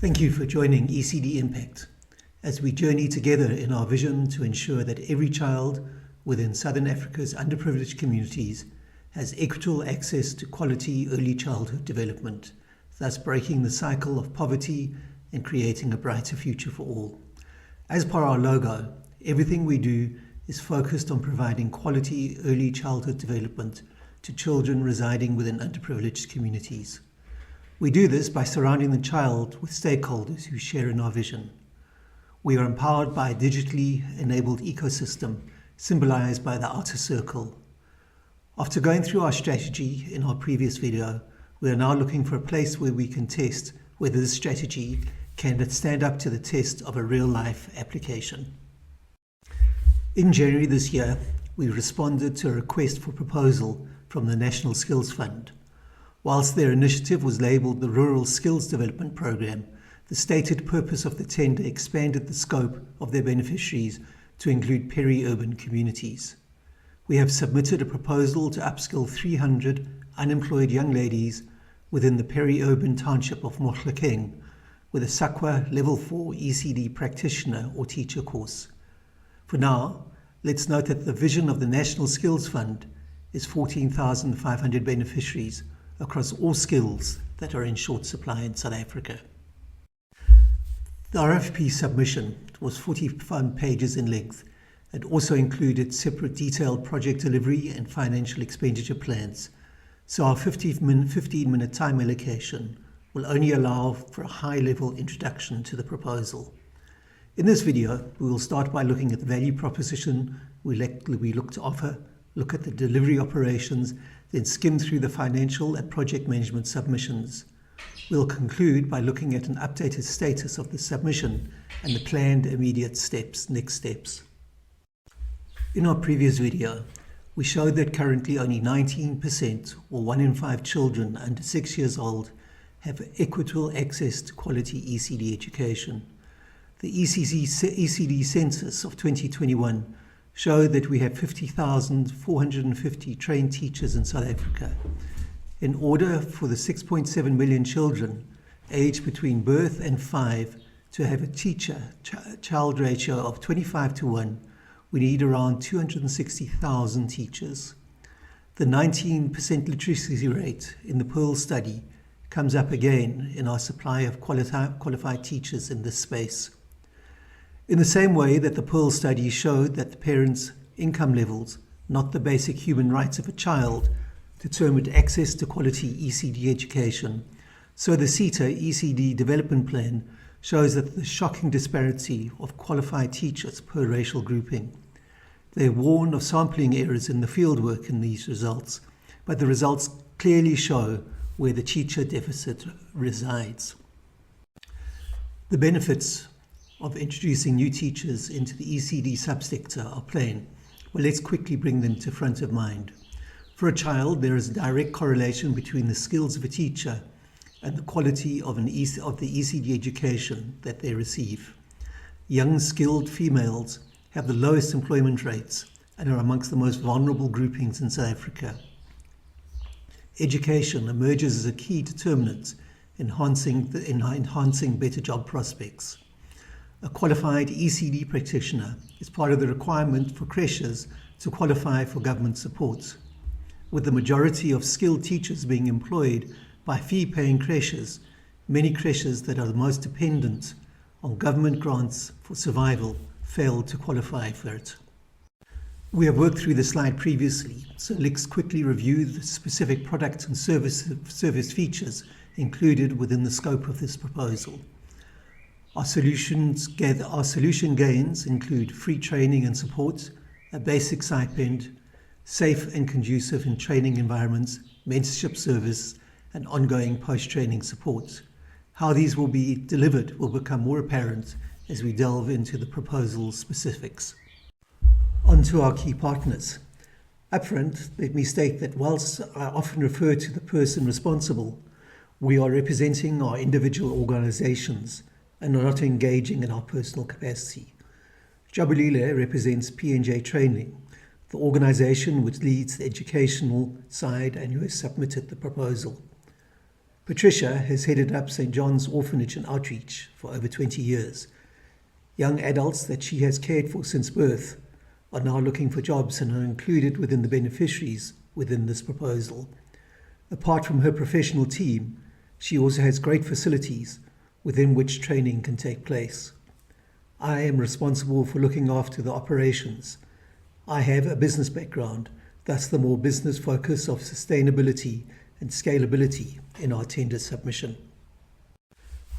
Thank you for joining ECD Impact as we journey together in our vision to ensure that every child within Southern Africa's underprivileged communities has equitable access to quality early childhood development, thus breaking the cycle of poverty and creating a brighter future for all. As per our logo, everything we do is focused on providing quality early childhood development to children residing within underprivileged communities. We do this by surrounding the child with stakeholders who share in our vision. We are empowered by a digitally enabled ecosystem symbolized by the outer circle. After going through our strategy in our previous video, we are now looking for a place where we can test whether this strategy can stand up to the test of a real-life application. In January this year, we responded to a request for proposal from the National Skills Fund. Whilst their initiative was labelled the Rural Skills Development Programme, the stated purpose of the tender expanded the scope of their beneficiaries to include peri-urban communities. We have submitted a proposal to upskill 300 unemployed young ladies within the peri-urban township of Mohlakeng with a SAQA Level 4 ECD Practitioner or teacher course. For now, let's note that the vision of the National Skills Fund is 14,500 beneficiaries across all skills that are in short supply in South Africa. The RFP submission was 41 pages in length and also included separate detailed project delivery and financial expenditure plans, so our 15-minute time allocation will only allow for a high-level introduction to the proposal. In this video, we will start by looking at the value proposition we look to offer, look at the delivery operations, then skim through the financial and project management submissions. We'll conclude by looking at an updated status of the submission and the planned immediate next steps. In our previous video, we showed that currently only 19% or 1 in 5 children under 6 years old have equitable access to quality ECD education. The ECD census of 2021 showed that we have 50,450 trained teachers in South Africa. In order for the 6.7 million children aged between birth and 5 to have a teacher-child ratio of 25:1, we need around 260,000 teachers. The 19% literacy rate in the Pearl study comes up again in our supply of qualified teachers in this space. In the same way that the Pearl study showed that the parents' income levels, not the basic human rights of a child, determined access to quality ECD education, so the SETA ECD development plan shows that the shocking disparity of qualified teachers per racial grouping. They warn of sampling errors in the fieldwork in these results, but the results clearly show where the teacher deficit resides. The benefits of introducing new teachers into the ECD subsector are plain, but let's quickly bring them to front of mind. For a child, there is a direct correlation between the skills of a teacher and the quality of the ECD education that they receive. Young, skilled females have the lowest employment rates and are amongst the most vulnerable groupings in South Africa. Education emerges as a key determinant in enhancing better job prospects. A qualified ECD practitioner is part of the requirement for creches to qualify for government support. With the majority of skilled teachers being employed by fee-paying creches, many creches that are the most dependent on government grants for survival fail to qualify for it. We have worked through the slide previously, so let's quickly review the specific product and service features included within the scope of this proposal. Our solution gains include free training and support, a basic stipend, safe and conducive in training environments, mentorship service, and ongoing post-training support. How these will be delivered will become more apparent as we delve into the proposal specifics. On to our key partners. Upfront, let me state that whilst I often refer to the person responsible, we are representing our individual organizations and are not engaging in our personal capacity. Jabulile represents P&J Training, the organization which leads the educational side and who has submitted the proposal. Patricia has headed up St. John's Orphanage and Outreach for over 20 years. Young adults that she has cared for since birth are now looking for jobs and are included within the beneficiaries within this proposal. Apart from her professional team, she also has great facilities within which training can take place. I am responsible for looking after the operations. I have a business background, thus the more business focus of sustainability and scalability in our tender submission.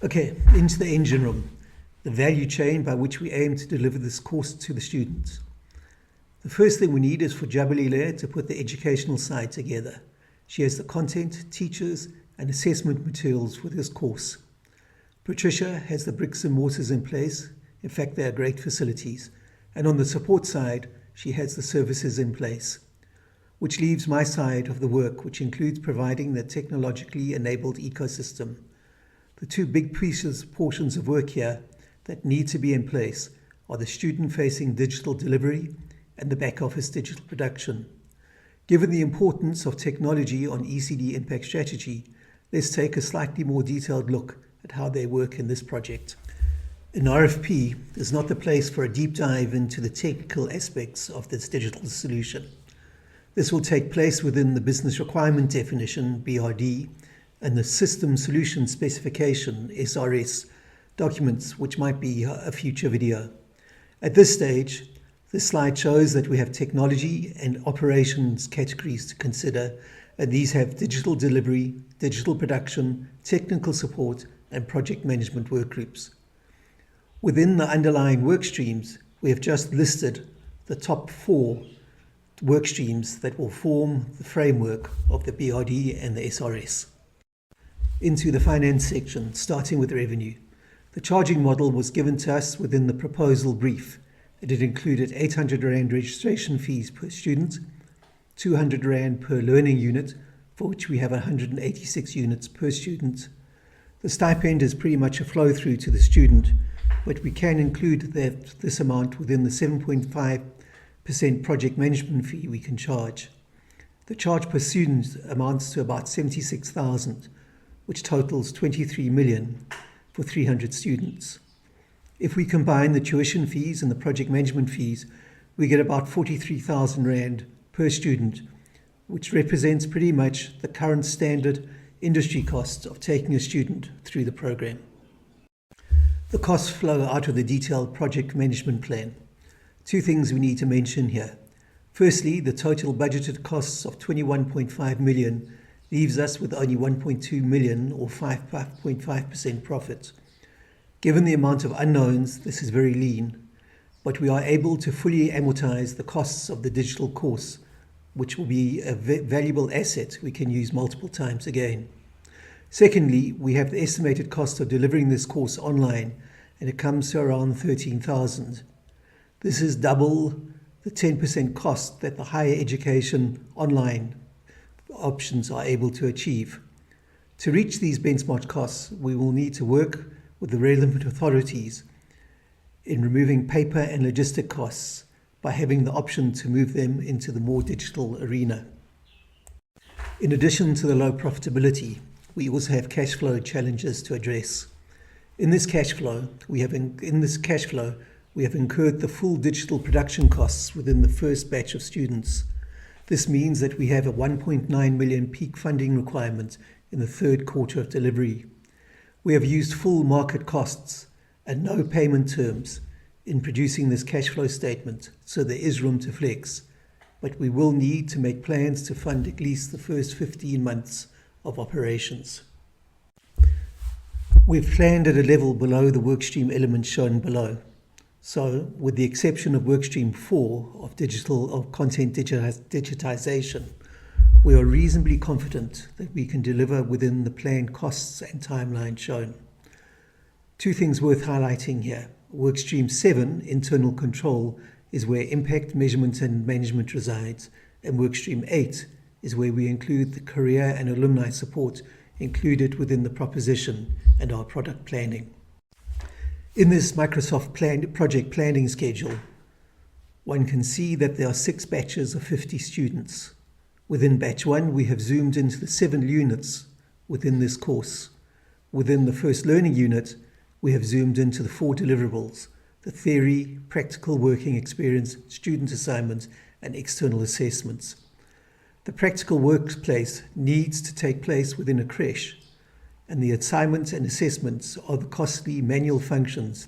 Okay, into the engine room, the value chain by which we aim to deliver this course to the students. The first thing we need is for Jabalile to put the educational side together. She has the content, teachers, and assessment materials for this course. Patricia has the bricks and mortars in place. In fact, they are great facilities. And on the support side, she has the services in place, which leaves my side of the work, which includes providing the technologically enabled ecosystem. The two big portions of work here that need to be in place are the student-facing digital delivery and the back-office digital production. Given the importance of technology on ECD impact strategy, let's take a slightly more detailed look at how they work in this project. An RFP is not the place for a deep dive into the technical aspects of this digital solution. This will take place within the business requirement definition, BRD, and the system solution specification, SRS, documents, which might be a future video. At this stage, this slide shows that we have technology and operations categories to consider, and these have digital delivery, digital production, technical support, and project management work groups. Within the underlying work streams, we have just listed the top 4 work streams that will form the framework of the BRD and the SRS. Into the finance section, starting with revenue. The charging model was given to us within the proposal brief. It included 800 Rand registration fees per student, 200 Rand per learning unit, for which we have 186 units per student. The stipend is pretty much a flow-through to the student, but we can include this amount within the 7.5% project management fee we can charge. The charge per student amounts to about 76,000, which totals 23 million for 300 students. If we combine the tuition fees and the project management fees, we get about 43,000 Rand per student, which represents pretty much the current standard industry costs of taking a student through the program. The costs flow out of the detailed project management plan. 2 things we need to mention here. Firstly, the total budgeted costs of 21.5 million leaves us with only 1.2 million or 5.5% profit. Given the amount of unknowns, this is very lean, but we are able to fully amortize the costs of the digital course, which will be a valuable asset we can use multiple times again. Secondly, we have the estimated cost of delivering this course online, and it comes to around 13,000. This is double the 10% cost that the higher education online options are able to achieve. To reach these benchmark costs, we will need to work with the relevant authorities in removing paper and logistic costs by having the option to move them into the more digital arena. In addition to the low profitability, we also have cash flow challenges to address. In this cash flow, we have incurred the full digital production costs within the first batch of students. This means that we have a 1.9 million peak funding requirement in the 3rd quarter of delivery. We have used full market costs and no payment terms in producing this cash flow statement, so there is room to flex, but we will need to make plans to fund at least the first 15 months of operations. We've planned at a level below the workstream elements shown below. So, with the exception of workstream 4 of content digitization, we are reasonably confident that we can deliver within the planned costs and timeline shown. 2 things worth highlighting here. Workstream 7, internal control, is where impact measurement and management resides, and workstream 8 is where we include the career and alumni support included within the proposition and our product planning. In this Microsoft project planning schedule, one can see that there are 6 batches of 50 students. Within batch 1, we have zoomed into the 7 units within this course. Within the first learning unit, we have zoomed into the 4 deliverables: the theory, practical working experience, student assignments, and external assessments. The practical workplace needs to take place within a creche, and the assignments and assessments are the costly manual functions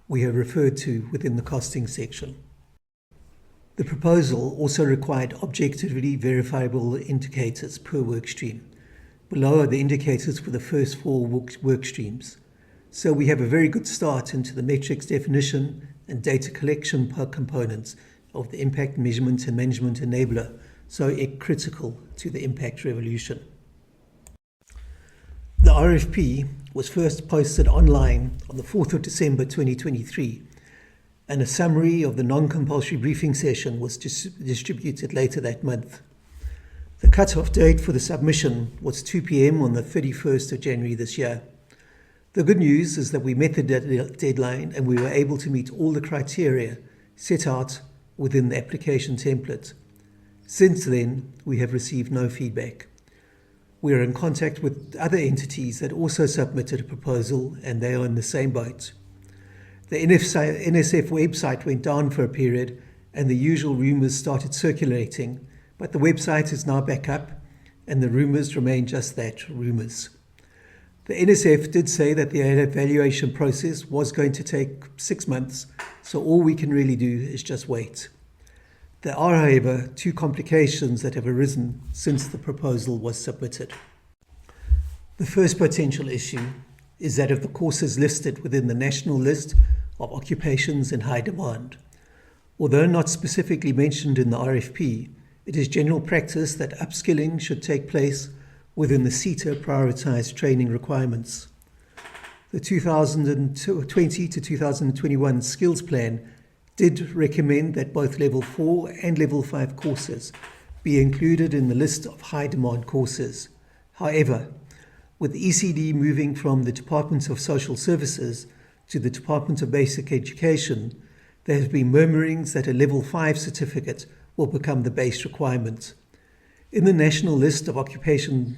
we have referred to within the costing section. The proposal also required objectively verifiable indicators per workstream. Below are the indicators for the first 4 work streams. So we have a very good start into the metrics definition and data collection components of the impact measurement and management enabler, so critical to the impact revolution. The RFP was first posted online on the 4th of December 2023, and a summary of the non-compulsory briefing session was distributed later that month. The cut-off date for the submission was 2 p.m. on the 31st of January this year. The good news is that we met the deadline and we were able to meet all the criteria set out within the application template. Since then, we have received no feedback. We are in contact with other entities that also submitted a proposal, and they are in the same boat. The NSF website went down for a period and the usual rumours started circulating, but the website is now back up and the rumours remain just that, rumours. The NSF did say that the evaluation process was going to take 6 months, so all we can really do is just wait. There are, however, 2 complications that have arisen since the proposal was submitted. The first potential issue is that of the courses listed within the national list of occupations in high demand. Although not specifically mentioned in the RFP, it is general practice that upskilling should take place within the SAQA prioritized training requirements. The 2020 to 2021 skills plan did recommend that both Level 4 and Level 5 courses be included in the list of high demand courses. However, with ECD moving from the Department of Social Services to the Department of Basic Education, there have been murmurings that a Level 5 certificate will become the base requirement. In the National List of Occupations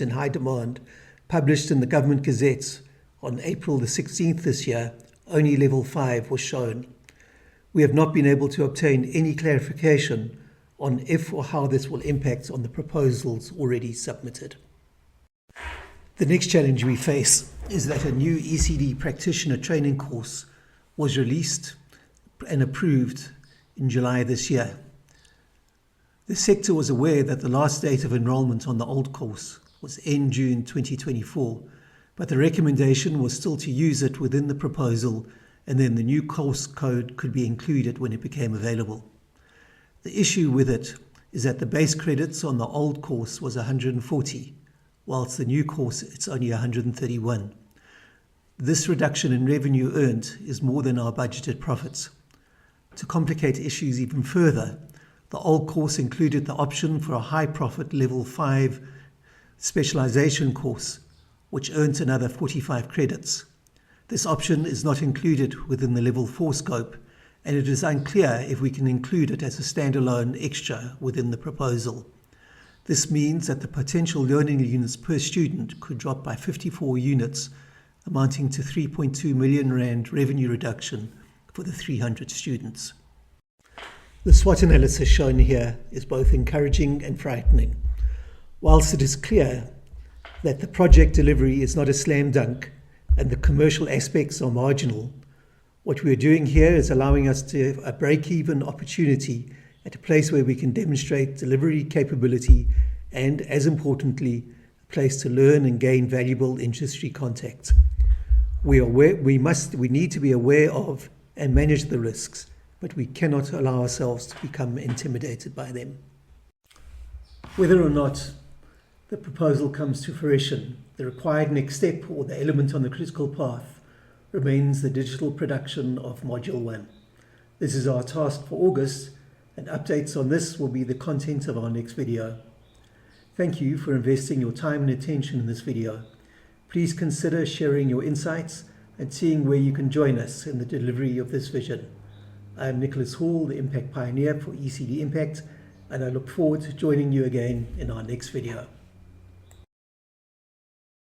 in High Demand, published in the Government Gazette on April the 16th this year, only Level 5 was shown. We have not been able to obtain any clarification on if or how this will impact on the proposals already submitted. The next challenge we face is that a new ECD Practitioner training course was released and approved in July this year. The sector was aware that the last date of enrolment on the old course was end June 2024, but the recommendation was still to use it within the proposal, and then the new course code could be included when it became available. The issue with it is that the base credits on the old course was 140, whilst the new course it's only 131. This reduction in revenue earned is more than our budgeted profits. To complicate issues even further, the old course included the option for a high profit Level 5 specialization course, which earns another 45 credits. This option is not included within the Level 4 scope, and it is unclear if we can include it as a standalone extra within the proposal. This means that the potential learning units per student could drop by 54 units, amounting to 3.2 million rand revenue reduction for the 300 students. The SWOT analysis shown here is both encouraging and frightening. Whilst it is clear that the project delivery is not a slam dunk and the commercial aspects are marginal, what we are doing here is allowing us to have a break-even opportunity at a place where we can demonstrate delivery capability and, as importantly, a place to learn and gain valuable industry contacts. We need to be aware of and manage the risks, but we cannot allow ourselves to become intimidated by them. Whether or not the proposal comes to fruition, the required next step or the element on the critical path remains the digital production of Module 1. This is our task for August, and updates on this will be the content of our next video. Thank you for investing your time and attention in this video. Please consider sharing your insights and seeing where you can join us in the delivery of this vision. I am Nicholas Hall, the Impact Pioneer for ECD Impact, and I look forward to joining you again in our next video.